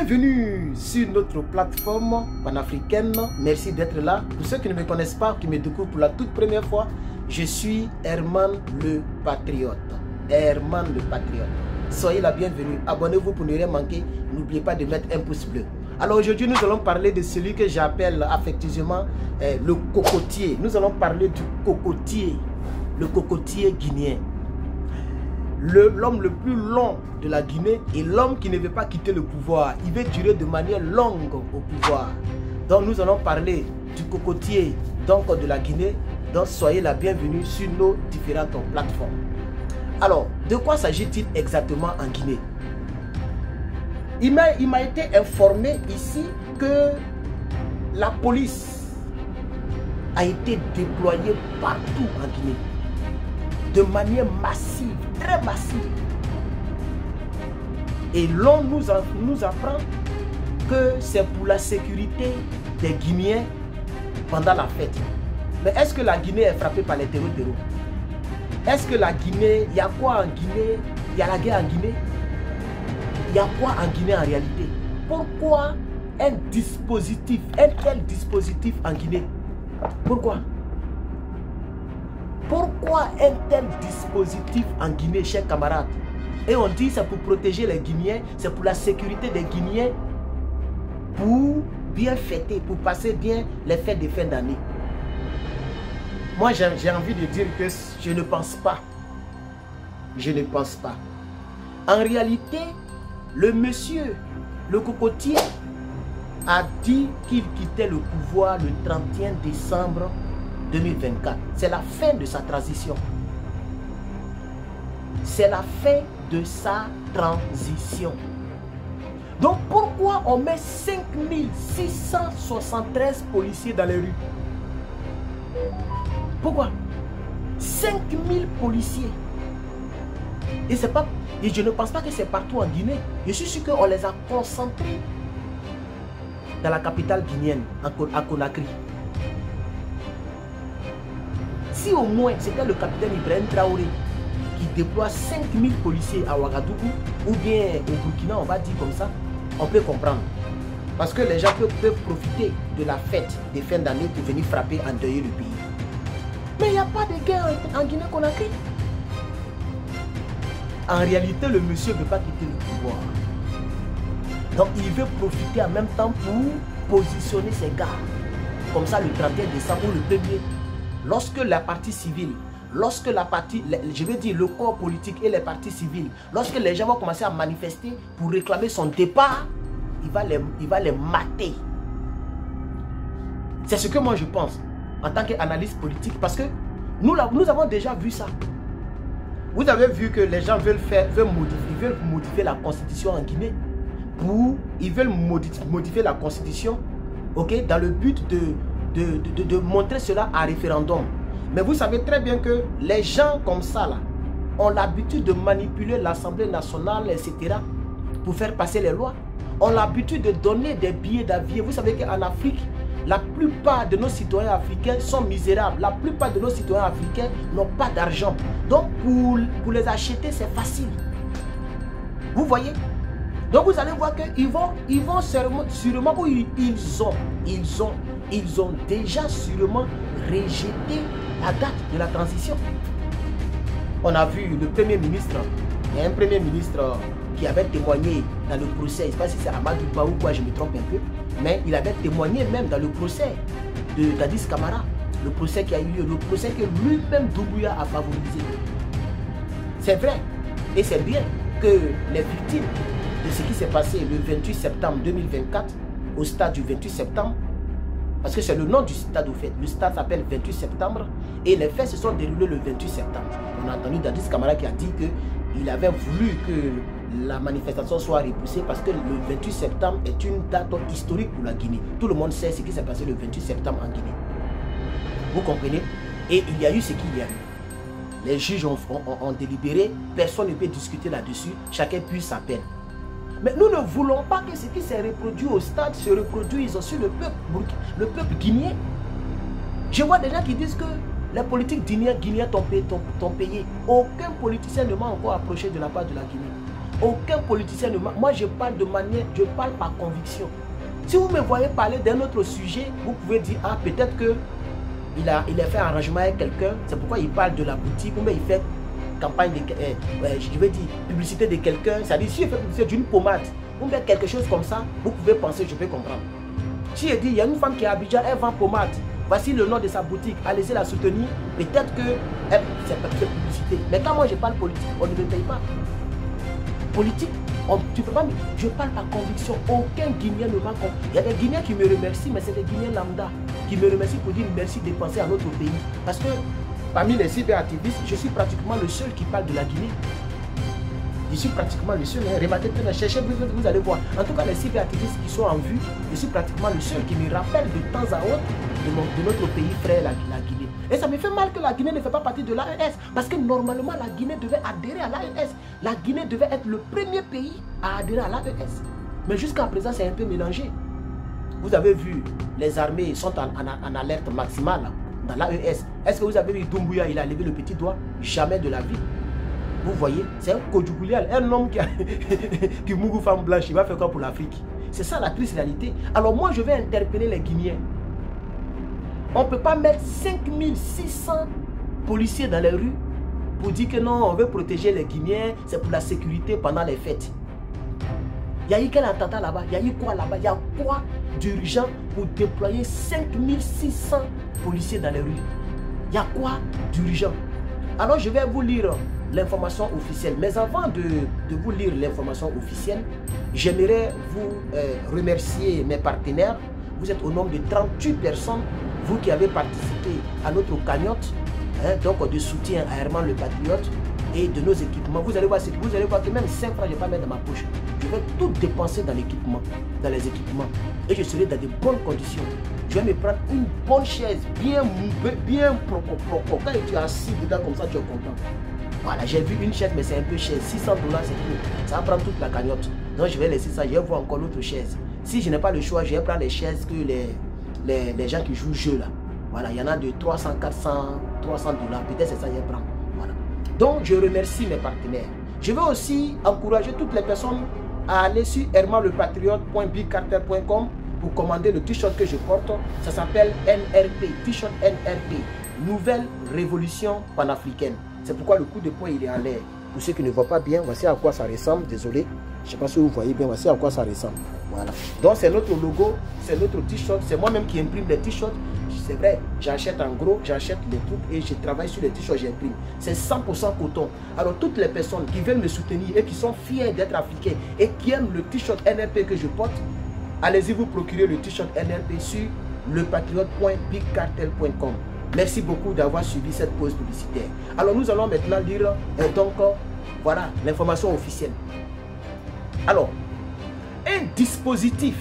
Bienvenue sur notre plateforme panafricaine. Merci d'être là. Pour ceux qui ne me connaissent pas, qui me découvrent pour la toute première fois, je suis Herman le Patriote. Herman le Patriote. Soyez la bienvenue. Abonnez-vous pour ne rien manquer. N'oubliez pas de mettre un pouce bleu. Alors aujourd'hui, nous allons parler de celui que j'appelle affectueusement le cocotier. Nous allons parler du cocotier. Le cocotier guinéen. L'homme le plus long de la Guinée et l'homme qui ne veut pas quitter le pouvoir. Il veut durer de manière longue au pouvoir. Donc nous allons parler du cocotier de la Guinée. Donc soyez la bienvenue sur nos différentes plateformes. Alors, de quoi s'agit-il exactement en Guinée? Il m'a été informé ici que la police a été déployée partout en Guinée. De manière massive, très massive. Et l'on nous apprend que c'est pour la sécurité des Guinéens pendant la fête. Mais est-ce que la Guinée est frappée par les terroristes? Est-ce que la Guinée, il y a quoi en Guinée? Il y a la guerre en Guinée? Il y a quoi en Guinée en réalité? Pourquoi un tel dispositif en Guinée? Pourquoi? Pourquoi un tel dispositif en Guinée, chers camarades? Et on dit c'est pour protéger les Guinéens, c'est pour la sécurité des Guinéens, pour bien fêter, pour passer bien les fêtes de fin d'année. Moi, j'ai envie de dire que je ne pense pas. Je ne pense pas. En réalité, le monsieur, le cocotier, a dit qu'il quittait le pouvoir le 31 décembre 2024. C'est la fin de sa transition. C'est la fin de sa transition. Donc pourquoi on met 5673 policiers dans les rues? Pourquoi? 5000 policiers. Et je ne pense pas que c'est partout en Guinée. Je suis sûr qu'on les a concentrés dans la capitale guinéenne, à Conakry. Si au moins c'était le capitaine Ibrahim Traoré qui déploie 5000 policiers à Ouagadougou ou bien au Burkina, on va dire comme ça, on peut comprendre. Parce que les gens peuvent profiter de la fête de fin d'année pour venir frapper, endeuiller le pays. Mais il n'y a pas de guerre en Guinée-Conakry. En réalité, le monsieur ne veut pas quitter le pouvoir. Donc il veut profiter en même temps pour positionner ses gars. Comme ça le 31 décembre ou le 1er. Lorsque la partie civile, je veux dire le corps politique et les partis civils, lorsque les gens vont commencer à manifester pour réclamer son départ, il va les mater. C'est ce que moi je pense en tant qu'analyste politique, parce que nous avons déjà vu ça. Vous avez vu que les gens veulent modifier la constitution en Guinée. Ils veulent modifier la constitution, ok, dans le but de montrer cela à référendum. Mais vous savez très bien que les gens comme ça là, ont l'habitude de manipuler l'Assemblée nationale, etc. pour faire passer les lois. Ont l'habitude de donner des billets d'avion. Vous savez qu'en Afrique, la plupart de nos citoyens africains sont misérables. La plupart de nos citoyens africains n'ont pas d'argent. Donc pour les acheter, c'est facile. Vous voyez? Donc vous allez voir qu'ils vont sûrement, ou ils ont déjà sûrement rejeté la date de la transition. On a vu le Premier ministre, il y a un Premier ministre qui avait témoigné dans le procès, je ne sais pas si c'est Amadou Ba ou quoi, je me trompe un peu, mais il avait témoigné même dans le procès de Dadis Camara, le procès qui a eu lieu, le procès que lui-même Doumbouya a favorisé. C'est vrai, et c'est bien que les victimes de ce qui s'est passé le 28 septembre 2024, au stade du 28 septembre, parce que c'est le nom du stade au fait. Le stade s'appelle 28 septembre et les faits se sont déroulés le 28 septembre. On a entendu Dadis Camara qui a dit qu'il avait voulu que la manifestation soit repoussée parce que le 28 septembre est une date historique pour la Guinée. Tout le monde sait ce qui s'est passé le 28 septembre en Guinée. Vous comprenez? Et il y a eu ce qu'il y a eu. Les juges ont délibéré, personne ne peut discuter là-dessus, chacun puise sa peine. Mais nous ne voulons pas que ce qui s'est reproduit au stade se reproduise sur le peuple guinéen. Je vois des gens qui disent que les politiques guinéens t'ont payé. Aucun politicien ne m'a encore approché de la part de la Guinée. Aucun politicien ne ment. Moi, je parle de manière, je parle par conviction. Si vous me voyez parler d'un autre sujet, vous pouvez dire, ah, peut-être que il a fait un arrangement avec quelqu'un, c'est pourquoi il parle de la boutique, ou bien il fait campagne de, je vais dire, publicité de quelqu'un, c'est-à-dire si il fait publicité d'une pommade, ou bien quelque chose comme ça, vous pouvez penser, je peux comprendre. Si il dit, il y a une femme qui est à Abidjan, elle vend pommade, voici le nom de sa boutique, allez-y la soutenir, peut-être que c'est publicité. Mais quand moi je parle politique, on ne me paye pas. Politique, tu peux pas, je parle par conviction, aucun Guinéen ne va comprendre. Il y a des Guinéens qui me remercient, mais c'est des Guinéens lambda qui me remercient pour dire merci de penser à notre pays. Parce que parmi les cyberactivistes, je suis pratiquement le seul qui parle de la Guinée. Je suis pratiquement le seul. Remarquez, cherchez, vous allez voir. En tout cas, les cyberactivistes qui sont en vue, je suis pratiquement le seul qui me rappelle de temps à autre de notre pays frère, la Guinée. Et ça me fait mal que la Guinée ne fait pas partie de l'AES. Parce que normalement, la Guinée devait adhérer à l'AES. La Guinée devait être le premier pays à adhérer à l'AES. Mais jusqu'à présent, c'est un peu mélangé. Vous avez vu, les armées sont en alerte maximale dans l'AES. Est-ce que vous avez vu Doumbouya, il a levé le petit doigt? Jamais de la vie. Vous voyez, c'est un Kodjougoulial, un homme qui mourut femme blanche, il va faire quoi pour l'Afrique? C'est ça la triste réalité. Alors moi, je vais interpeller les Guinéens. On ne peut pas mettre 5600 policiers dans les rues pour dire que non, on veut protéger les Guinéens, c'est pour la sécurité pendant les fêtes. Il y a eu quel attentat là-bas? Il y a eu quoi là-bas? Il y a quoi d'urgent pour déployer 5600 policiers dans les rues? Il y a quoi d'urgent? Alors je vais vous lire l'information officielle. Mais avant de vous lire l'information officielle, j'aimerais vous remercier mes partenaires. Vous êtes au nombre de 38 personnes, vous qui avez participé à notre cagnotte, donc de soutien à Herman le Patriote et de nos équipements. Vous allez voir que même 5 francs, je ne vais pas mettre dans ma poche. Je vais tout dépenser dans l'équipement, dans les équipements. Et je serai dans de bonnes conditions. Je vais me prendre une bonne chaise, bien propre. Quand tu es assis dedans comme ça, tu es content. Voilà, j'ai vu une chaise, mais c'est un peu cher. 600 $, c'est tout. Ça va prendre toute la cagnotte. Donc je vais laisser ça, je vais voir encore l'autre chaise. Si je n'ai pas le choix, je vais prendre les chaises que les gens qui jouent jeu là. Voilà, il y en a de 300, 400, 300 $. Peut-être c'est ça que je vais prendre. Voilà. Donc je remercie mes partenaires. Je veux aussi encourager toutes les personnes à aller sur hermanlepatriote.bigcartel.com pour commander le t-shirt que je porte. Ça s'appelle NRP, t-shirt NRP, Nouvelle Révolution Panafricaine. C'est pourquoi le coup de poing il est en l'air. Pour ceux qui ne voient pas bien, voici à quoi ça ressemble. Désolé, je ne sais pas si vous voyez bien, voici à quoi ça ressemble. Voilà. Donc c'est notre logo, c'est notre t-shirt. C'est moi-même qui imprime les t-shirts. C'est vrai, j'achète en gros, j'achète les trucs et je travaille sur les t-shirts, j'imprime. C'est 100% coton. Alors toutes les personnes qui veulent me soutenir et qui sont fiers d'être africains et qui aiment le t-shirt NRP que je porte, allez-y vous procurer le t-shirt NRP sur lepatriote.bigcartel.com. Merci beaucoup d'avoir suivi cette pause publicitaire. Alors nous allons maintenant lire voilà l'information officielle. Alors, un dispositif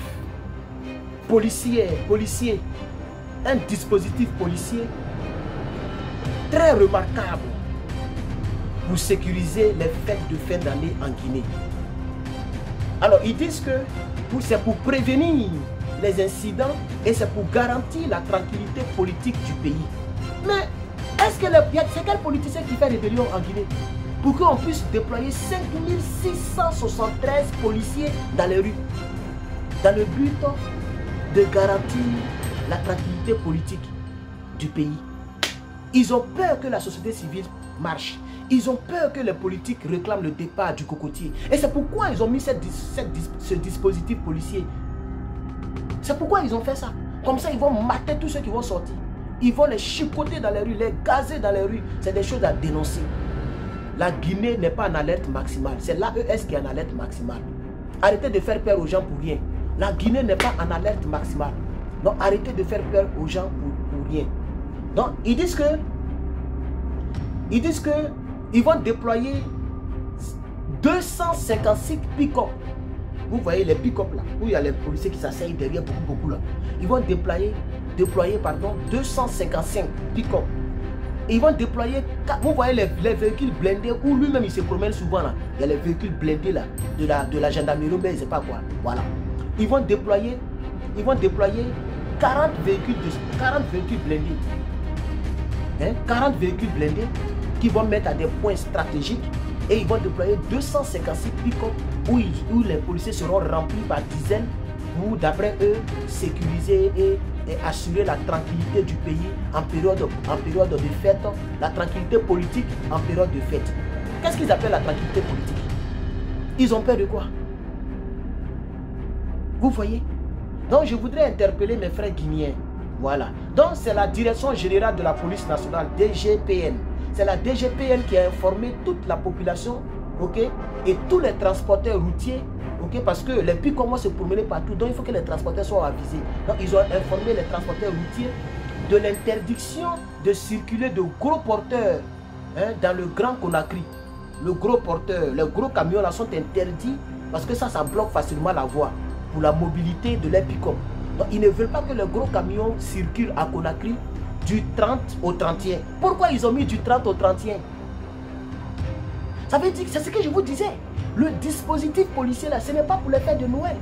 policier, un dispositif policier très remarquable pour sécuriser les fêtes de fin d'année en Guinée. Alors ils disent que c'est pour prévenir les incidents et c'est pour garantir la tranquillité politique du pays. Mais est-ce que c'est quel politicien qui fait rébellion en Guinée pour qu'on puisse déployer 5673 policiers dans les rues dans le but de garantir la tranquillité politique du pays? Ils ont peur que la société civile marche. Ils ont peur que les politiques réclament le départ du cocotier. Et c'est pourquoi ils ont mis ce dispositif policier. C'est pourquoi ils ont fait ça. Comme ça, ils vont mater tous ceux qui vont sortir. Ils vont les chicoter dans les rues, les gazer dans les rues. C'est des choses à dénoncer. La Guinée n'est pas en alerte maximale. C'est l'AES qui est en alerte maximale. Arrêtez de faire peur aux gens pour rien. La Guinée n'est pas en alerte maximale. Donc arrêtez de faire peur aux gens pour rien. Donc ils disent que ils vont déployer 256 pick-up. Vous voyez les pick-up là, où il y a les policiers qui s'asseyent derrière beaucoup là. Ils vont déployer 255 pick-up. Ils vont déployer, vous voyez les véhicules blindés où lui-même il se promène souvent là. Il y a les véhicules blindés là, de la gendarmerie, mais je ne sais pas quoi. Voilà. Ils vont déployer 40 véhicules blindés. 40 véhicules blindés qui vont mettre à des points stratégiques Et ils vont déployer 256 pick-up où les policiers seront remplis par dizaines pour, d'après eux, sécuriser et assurer la tranquillité du pays en période de fête, la tranquillité politique en période de fête. Qu'est-ce qu'ils appellent la tranquillité politique? Ils ont peur de quoi? Vous voyez? Donc je voudrais interpeller mes frères guinéens. Voilà. Donc c'est la Direction Générale de la Police Nationale, DGPN. C'est la DGPN qui a informé toute la population, ok, et tous les transporteurs routiers, ok, parce que les pics commencent à se promener partout, donc il faut que les transporteurs soient avisés. Donc ils ont informé les transporteurs routiers de l'interdiction de circuler de gros porteurs dans le Grand Conakry. Le gros porteur, les gros camions là sont interdits parce que ça bloque facilement la voie pour la mobilité de les pick-up. Donc ils ne veulent pas que les gros camions circulent à Conakry du 30 au 31. Pourquoi ils ont mis du 30 au 31? Ça veut dire, c'est ce que je vous disais. Le dispositif policier là, ce n'est pas pour les fêtes de Noël.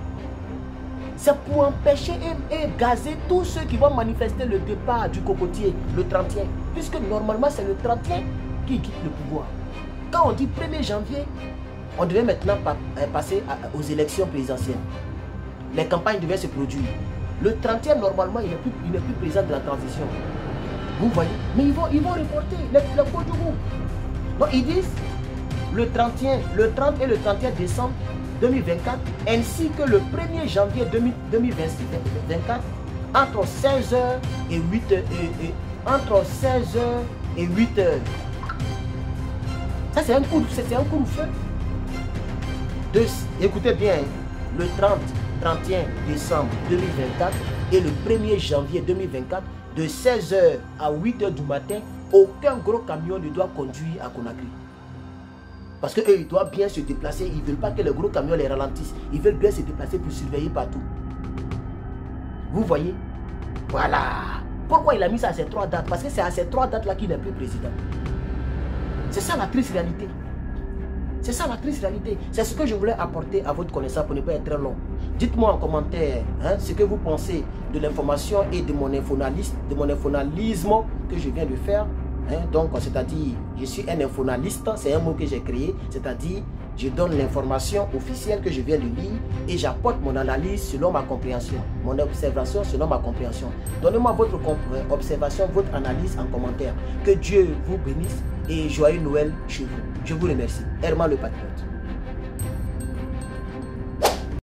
C'est pour empêcher et gazer tous ceux qui vont manifester le départ du cocotier le 31. Puisque normalement c'est le 31 qui quitte le pouvoir. Quand on dit 1er janvier, on devait maintenant passer aux élections présidentielles. Les campagnes devaient se produire. Le 31, normalement, il n'est plus président de la transition. Vous voyez? Mais ils vont reporter le code du groupe. Donc ils disent le 31, le 30 et le 31 décembre 2024, ainsi que le 1er janvier 2024, entre 16h et 8h. Entre 16h et 8h. Ça, c'est un coup de feu. Écoutez bien, le 31 décembre 2024 et le 1er janvier 2024, de 16h à 8h du matin, aucun gros camion ne doit conduire à Conakry. Parce qu'eux, ils doivent bien se déplacer. Ils ne veulent pas que les gros camions les ralentissent. Ils veulent bien se déplacer pour surveiller partout. Vous voyez? Voilà. Pourquoi il a mis ça à ces 3 dates? Parce que c'est à ces 3 dates-là qu'il n'est plus président. C'est ça la triste réalité. C'est ça la triste réalité. C'est ce que je voulais apporter à votre connaissance pour ne pas être très long. Dites-moi en commentaire ce que vous pensez de l'information et de mon infonalisme que je viens de faire. Donc, c'est-à-dire, je suis un infonaliste, c'est un mot que j'ai créé, c'est-à-dire, je donne l'information officielle que je viens de lire et j'apporte mon analyse selon ma compréhension, mon observation selon ma compréhension. Donnez-moi votre observation, votre analyse en commentaire. Que Dieu vous bénisse et joyeux Noël chez vous. Je vous remercie. Herman le Patriote.